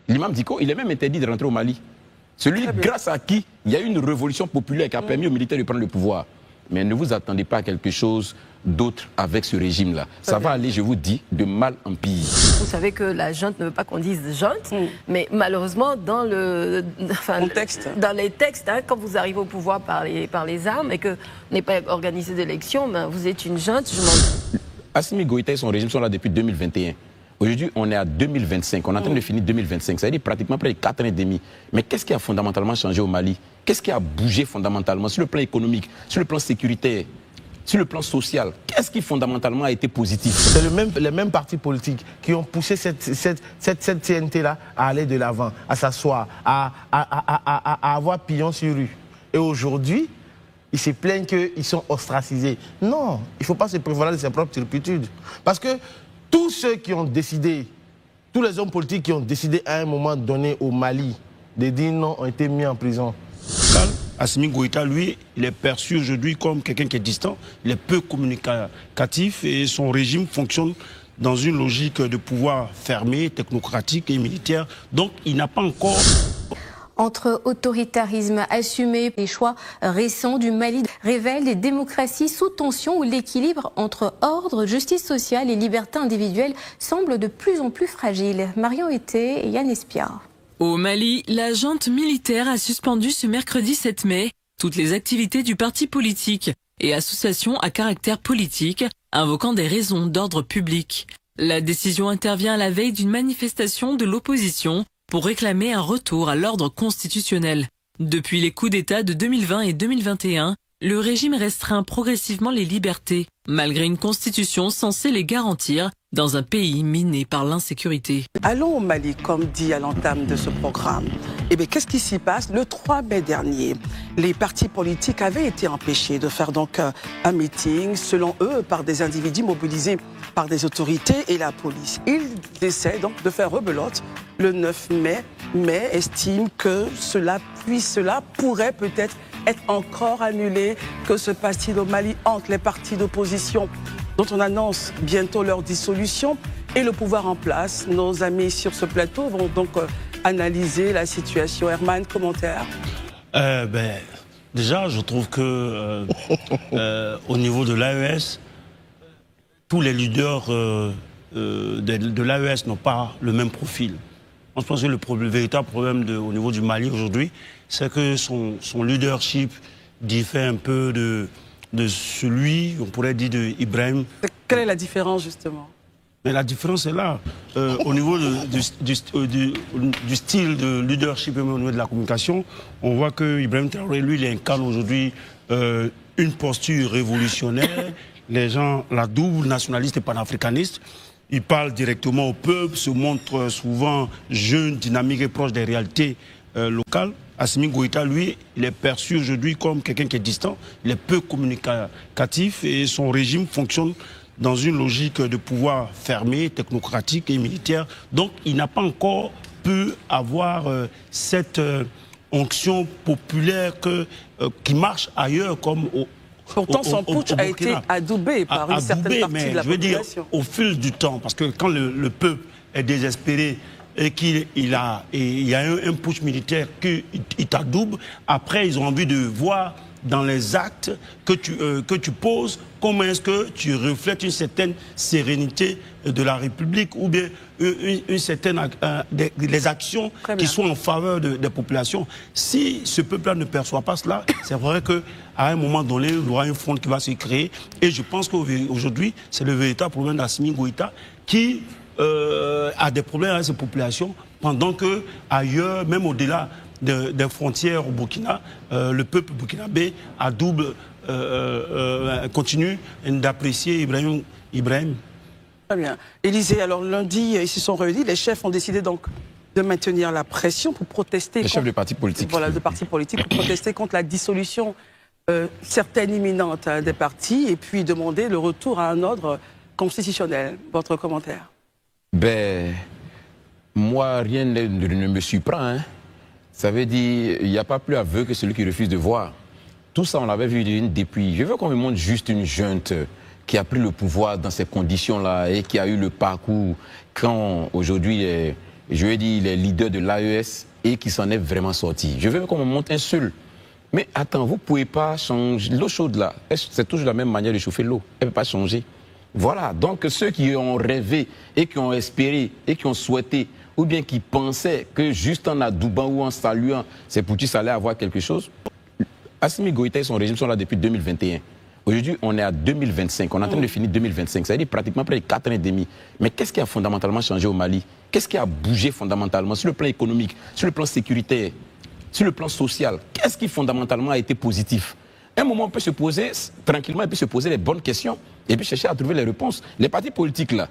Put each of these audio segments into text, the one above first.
L'imam Dicko, il est même interdit de rentrer au Mali. Celui grâce à qui il y a eu une révolution populaire qui a permis aux militaires de prendre le pouvoir. Mais ne vous attendez pas à quelque chose d'autre avec ce régime-là. Ça va aller, je vous dis, de mal en pire. Vous savez que la junte ne veut pas qu'on dise junte, mais malheureusement, dans dans les textes, hein, quand vous arrivez au pouvoir par les armes et que n'est pas organisé d'élection, ben, vous êtes une junte. Assimi Goïta et son régime sont là depuis 2021. Aujourd'hui, on est à 2025. On est en train de finir 2025. Ça veut dire pratiquement près de 4 ans et demi. Mais qu'est-ce qui a fondamentalement changé au Mali? Qu'est-ce qui a bougé fondamentalement sur le plan économique, sur le plan sécuritaire, sur le plan social? Qu'est-ce qui fondamentalement a été positif? C'est les mêmes partis politiques qui ont poussé cette TNT-là à aller de l'avant, à s'asseoir, à avoir pignon sur rue. Et aujourd'hui, ils se plaignent qu'ils sont ostracisés. Non, il ne faut pas se prévaloir de ses propres turpitudes. Parce que tous ceux qui ont décidé, tous les hommes politiques qui ont décidé à un moment donné au Mali de dire non ont été mis en prison. Assimi Goïta, lui, il est perçu aujourd'hui comme quelqu'un qui est distant, il est peu communicatif et son régime fonctionne dans une logique de pouvoir fermé, technocratique et militaire. Donc, il n'a pas encore... Entre autoritarisme assumé, les choix récents du Mali révèlent des démocraties sous tension où l'équilibre entre ordre, justice sociale et liberté individuelle semble de plus en plus fragile. Marion Été et Yann Espiard. Au Mali, la junte militaire a suspendu ce mercredi 7 mai toutes les activités du parti politique et associations à caractère politique, invoquant des raisons d'ordre public. La décision intervient à la veille d'une manifestation de l'opposition pour réclamer un retour à l'ordre constitutionnel. Depuis les coups d'État de 2020 et 2021, le régime restreint progressivement les libertés, malgré une constitution censée les garantir dans un pays miné par l'insécurité. Allons au Mali, comme dit à l'entame de ce programme. Eh bien, qu'est-ce qui s'y passe? Le 3 mai dernier, les partis politiques avaient été empêchés de faire donc un meeting, selon eux, par des individus mobilisés par des autorités et la police. Ils essaient donc de faire rebelote le 9 mai, mais estiment que cela pourrait peut-être être encore annulé. Que se passe-t-il au Mali entre les partis d'opposition dont on annonce bientôt leur dissolution et le pouvoir en place? Nos amis sur ce plateau vont donc analyser la situation. Herman, commentaire? Déjà, je trouve que au niveau de l'AES, tous les leaders de l'AES n'ont pas le même profil. Je pense que le véritable problème au niveau du Mali aujourd'hui, c'est que son leadership diffère un peu de celui, on pourrait dire, de Ibrahim. Quelle est la différence, justement? Mais la différence est là. Au niveau du style de leadership et au niveau de la communication, on voit que Ibrahim Traoré, lui, il incarne aujourd'hui une posture révolutionnaire. Les gens la double, nationaliste et panafricaniste. Il parle directement au peuple, se montre souvent jeune, dynamique et proche des réalités locales. Assimi Goïta, lui, il est perçu aujourd'hui comme quelqu'un qui est distant, il est peu communicatif et son régime fonctionne dans une logique de pouvoir fermé, technocratique et militaire. Donc, il n'a pas encore pu avoir cette onction populaire qui marche ailleurs comme au Pourtant, son putsch a été adoubé par une certaine partie de la population. Je veux dire, au fil du temps, parce que quand le peuple est désespéré et qu'il y a un putsch militaire qui t'adoube, après, ils ont envie de voir dans les actes que tu poses, comment est-ce que tu reflètes une certaine sérénité de la République ou bien une certaine les actions qui sont en faveur des populations. Si ce peuple-là ne perçoit pas cela, c'est vrai qu'à un moment donné, il y aura un front qui va se créer. Et je pense qu'aujourd'hui, c'est le véritable problème d'Assimi Goïta qui a des problèmes avec ces populations, pendant que ailleurs, même au-delà des frontières au Burkina, le peuple burkinabé continue d'apprécier Ibrahim. Très bien. Élysée, alors lundi, ils se sont réunis, les chefs ont décidé donc de maintenir la pression pour protester. Les chefs de partis politiques. Voilà, de partis politiques pour protester contre la dissolution certaine imminente des partis et puis demander le retour à un ordre constitutionnel. Votre commentaire? Moi, rien ne me surprend. Hein. Ça veut dire il n'y a pas plus aveugle que celui qui refuse de voir. Tout ça, on l'avait vu depuis. Je veux qu'on me montre juste une junte qui a pris le pouvoir dans ces conditions-là et qui a eu le parcours quand aujourd'hui je lui ai dit, il est leader de l'AES et qui s'en est vraiment sorti. Je veux qu'on me monte un seul. Mais attends, vous ne pouvez pas changer. L'eau chaude là, c'est toujours la même manière de chauffer l'eau. Elle ne peut pas changer. Voilà, donc ceux qui ont rêvé et qui ont espéré et qui ont souhaité, ou bien qui pensaient que juste en adoubant ou en saluant ces poutistes allaient avoir quelque chose, Assimi Goïta et son régime sont là depuis 2021. Aujourd'hui, on est à 2025, on est en train de finir 2025, ça veut dire pratiquement près de 4 ans et demi. Mais qu'est-ce qui a fondamentalement changé au Mali? Qu'est-ce qui a bougé fondamentalement sur le plan économique, sur le plan sécuritaire, sur le plan social? Qu'est-ce qui fondamentalement a été positif? À un moment, on peut se poser, tranquillement, et puis se poser les bonnes questions, et puis chercher à trouver les réponses. Les partis politiques, là,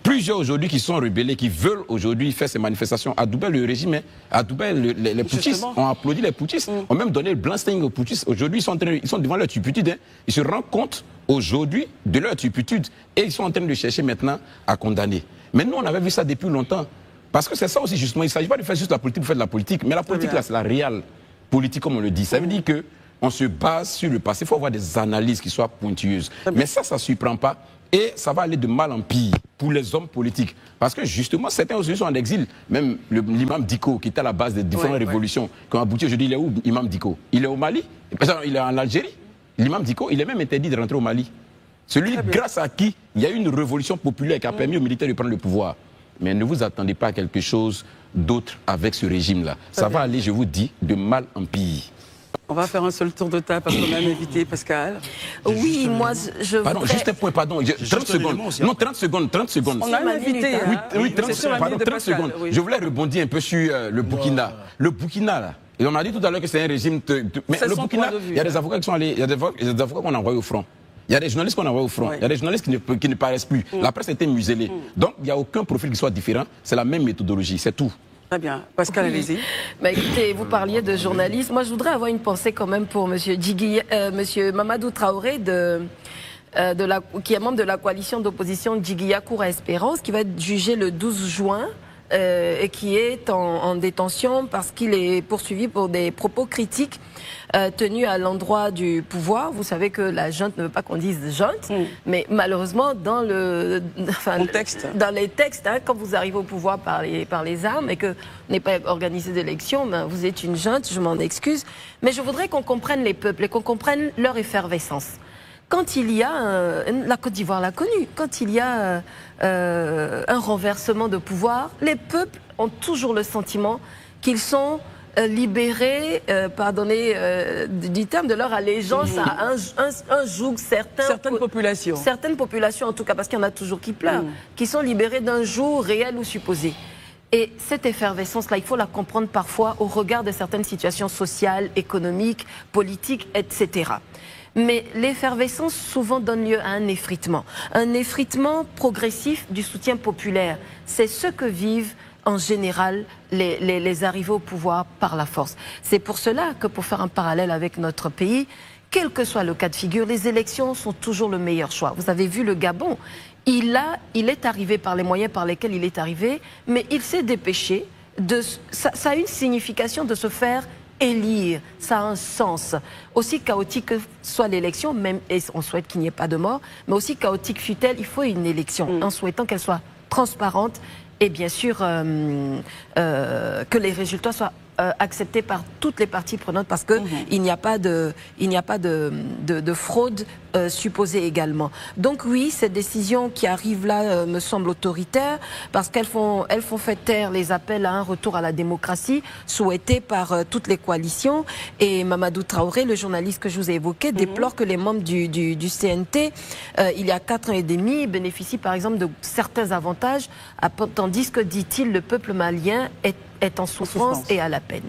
plusieurs aujourd'hui qui sont rebellés, qui veulent aujourd'hui faire ces manifestations, à Dubaï, le régime, à Dubaï, les poutistes ont applaudi les poutistes, ont même donné le blanc-seing aux poutistes. Aujourd'hui, ils sont devant leur turpitude. Hein. Ils se rendent compte aujourd'hui de leur turpitude et ils sont en train de chercher maintenant à condamner. Mais nous, on avait vu ça depuis longtemps. Parce que c'est ça aussi, justement. Il ne s'agit pas de faire juste la politique pour faire de la politique, mais la politique, là, c'est la réelle politique, comme on le dit. Ça veut dire que on se base sur le passé. Il faut avoir des analyses qui soient pointueuses. Mais ça ne surprend pas. Et ça va aller de mal en pire pour les hommes politiques. Parce que justement, certains aujourd'hui sont en exil. Même l'imam Diko, qui était à la base des différentes révolutions, qui ont abouti aujourd'hui, il est où, l'imam Diko? Il est au Mali? Il est en Algérie? L'imam Diko, il est même interdit de rentrer au Mali. Celui grâce à qui il y a eu une révolution populaire qui a permis aux militaires de prendre le pouvoir. Mais ne vous attendez pas à quelque chose d'autre avec ce régime-là. Ça va aller, je vous dis, de mal en pire. On va faire un seul tour de table parce qu'on a invité Pascal. Oui, moi, je pardon, voudrais... juste un point, pardon. 30 secondes. Non, 30 secondes, 30 secondes. On a un invité. Oui, 30 secondes. Oui. Je voulais rebondir un peu sur le Burkina. Le Burkina, là. Et on a dit tout à l'heure que c'est un régime... Mais le Burkina, il y a des avocats qui sont allés... Il y a des avocats qu'on a envoyés au front. Il y a des journalistes qu'on envoie au front. Il y a des journalistes qui ne paraissent plus. La presse a été muselée. Donc, il n'y a aucun profil qui soit différent. C'est la même méthodologie, c'est tout. Très bien. Pascal, allez-y. Bah, écoutez, vous parliez de journalistes. Moi, je voudrais avoir une pensée quand même pour monsieur Mamadou Traoré, qui est membre de la coalition d'opposition Djiguiya Koura Espérance, qui va être jugé le 12 juin. Et qui est en détention parce qu'il est poursuivi pour des propos critiques tenus à l'endroit du pouvoir. Vous savez que la junte ne veut pas qu'on dise junte, mais malheureusement, dans les textes, hein, quand vous arrivez au pouvoir par les armes et que vous n'avez pas organisé d'élection, ben, vous êtes une junte, je m'en excuse. Mais je voudrais qu'on comprenne les peuples et qu'on comprenne leur effervescence. Quand il y a, la Côte d'Ivoire l'a connu, quand il y a un renversement de pouvoir, les peuples ont toujours le sentiment qu'ils sont libérés, pardonnez du terme, de leur allégeance à un joug certaines populations. Certaines populations en tout cas, parce qu'il y en a toujours qui pleurent, qui sont libérés d'un joug réel ou supposé. Et cette effervescence-là, il faut la comprendre parfois au regard de certaines situations sociales, économiques, politiques, etc. Mais l'effervescence souvent donne lieu à un effritement progressif du soutien populaire. C'est ce que vivent en général les arrivés au pouvoir par la force. C'est pour cela que, pour faire un parallèle avec notre pays, quel que soit le cas de figure, les élections sont toujours le meilleur choix. Vous avez vu le Gabon, il est arrivé par les moyens par lesquels il est arrivé, mais il s'est dépêché, ça a une signification de se faire élire, ça a un sens. Aussi chaotique que soit l'élection, même, et on souhaite qu'il n'y ait pas de mort, mais aussi chaotique fut-elle, il faut une élection, en souhaitant qu'elle soit transparente et bien sûr que les résultats soient acceptés par toutes les parties prenantes parce qu'il n'y a pas de fraude supposée également. Donc oui, cette décision qui arrive là me semble autoritaire parce qu'elles font fait taire les appels à un retour à la démocratie souhaités par toutes les coalitions. Et Mamadou Traoré, le journaliste que je vous ai évoqué, déplore que les membres du CNT, il y a 4 ans et demi, bénéficient par exemple de certains avantages, tandis que, dit-il, le peuple malien est en souffrance et à la peine.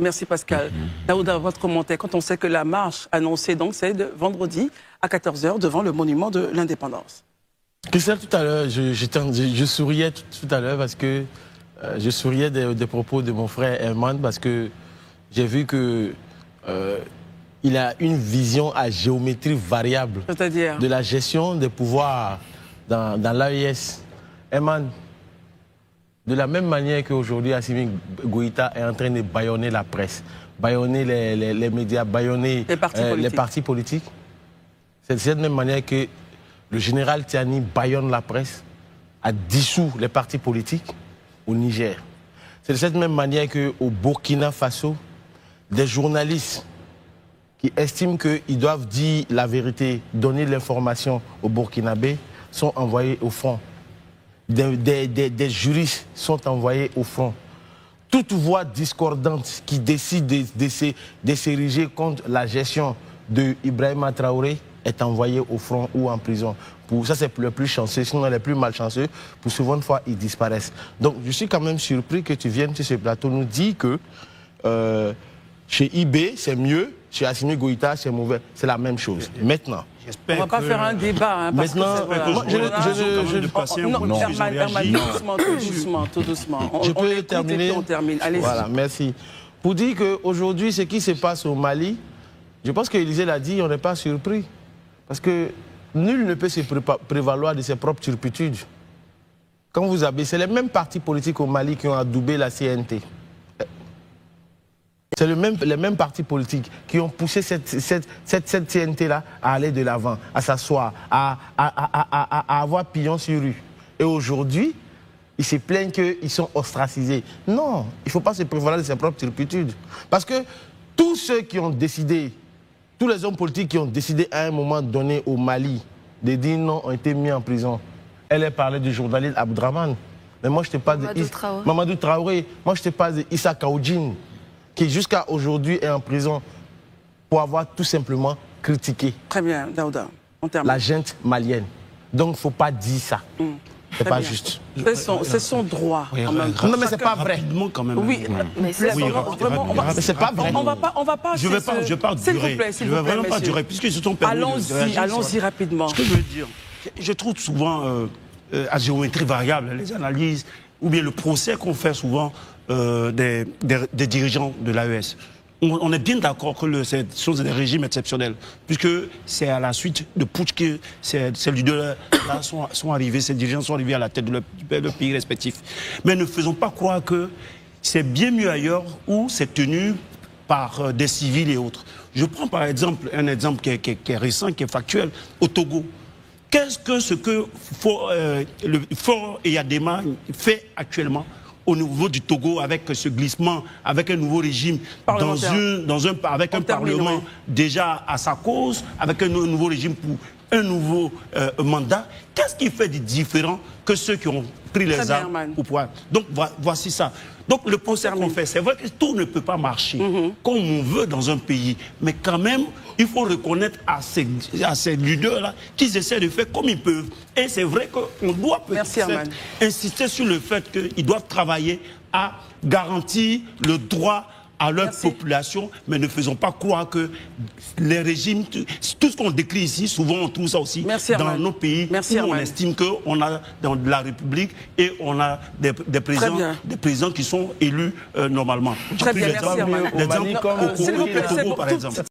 Merci Pascal. Daouda, votre commentaire, quand on sait que la marche annoncée, donc, c'est de vendredi à 14 h devant le monument de l'indépendance. Christelle, tout à l'heure, je souriais tout à l'heure parce que je souriais des propos de mon frère Herman parce que j'ai vu que il a une vision à géométrie variable de la gestion des pouvoirs dans l'AES. Herman, de la même manière qu'aujourd'hui, Assimi Goïta est en train de bâillonner la presse, bâillonner les médias, bâillonner les partis politiques, c'est de cette même manière que le général Tiani bâillonne la presse, a dissous les partis politiques au Niger. C'est de cette même manière qu'au Burkina Faso, des journalistes qui estiment qu'ils doivent dire la vérité, donner l'information aux Burkinabés, sont envoyés au front. Des juristes sont envoyés au front. Toute voix discordante qui décide de s'ériger contre la gestion de Ibrahima Traoré est envoyée au front ou en prison. Ça, c'est le plus chanceux. Sinon, les plus malchanceux, pour souvent de fois, ils disparaissent. Donc, je suis quand même surpris que tu viennes sur ce plateau nous dire que chez IB, c'est mieux, chez Assimi Goïta, c'est mauvais. C'est la même chose. Maintenant, on ne va pas faire un débat. Hein, maintenant, tout doucement. Je peux terminer. On termine. Allez-y. Voilà, merci. Pour dire qu'aujourd'hui, ce qui se passe au Mali, je pense qu'Élysée l'a dit, on n'est pas surpris. Parce que nul ne peut se prévaloir de ses propres turpitudes. Quand vous avez, c'est les mêmes partis politiques au Mali qui ont adoubé la CNT. C'est les mêmes partis politiques qui ont poussé cette CNT-là à aller de l'avant, à s'asseoir, à avoir pillon sur rue. Et aujourd'hui, ils se plaignent qu'ils sont ostracisés. Non, il ne faut pas se prévaloir de ses propres turpitudes. Parce que tous ceux qui ont décidé, tous les hommes politiques qui ont décidé à un moment donné au Mali de dire non ont été mis en prison. Elle a parlé du journaliste Abdraman. Mais moi, je te parle de Mamadou Traoré. Moi, je te parle de Issa Kaoudjine, qui jusqu'à aujourd'hui est en prison pour avoir tout simplement critiqué. Très bien, Daouda. On termine. La junte malienne. Donc, il ne faut pas dire ça. C'est pas juste. C'est son droit. Oui, en même temps. Non, mais c'est pas vrai. Quand même. Oui, mais c'est vraiment. Mais c'est pas vrai. On va pas. Je ne vais pas durer. Je ne vais vraiment pas durer, puisqu'ils se sont permis. Allons-y rapidement. Ce que je veux dire, je trouve souvent à géométrie variable les analyses ou bien le procès qu'on fait souvent des dirigeants de l'AES. On est bien d'accord que ce sont des régimes exceptionnels, puisque c'est à la suite de putsch que ces leaders-là sont arrivés, ces dirigeants sont arrivés à la tête de leur pays respectif. Mais ne faisons pas croire que c'est bien mieux ailleurs où c'est tenu par des civils et autres. Je prends par exemple un exemple qui est récent, qui est factuel, au Togo. Qu'est-ce que le Fort Eyadema fait actuellement au niveau du Togo avec ce glissement, avec un nouveau régime, avec un parlement déjà à sa cause, avec un nouveau régime pour un nouveau mandat? Qu'est-ce qui fait de différent que ceux qui ont pris les armes au pouvoir? Donc voici ça. Donc le procès qu'on fait, c'est vrai que tout ne peut pas marcher comme on veut dans un pays, mais quand même, il faut reconnaître à ces leaders-là qu'ils essaient de faire comme ils peuvent. Et c'est vrai qu'on doit peut-être insister sur le fait qu'ils doivent travailler à garantir le droit à leur population, mais ne faisons pas croire que les régimes, tout ce qu'on décrit ici, souvent on trouve ça aussi dans nos pays où on estime qu'on a dans la République et on a des présidents qui sont élus normalement. Très bien, merci. Au Mali comme au Togo, par exemple.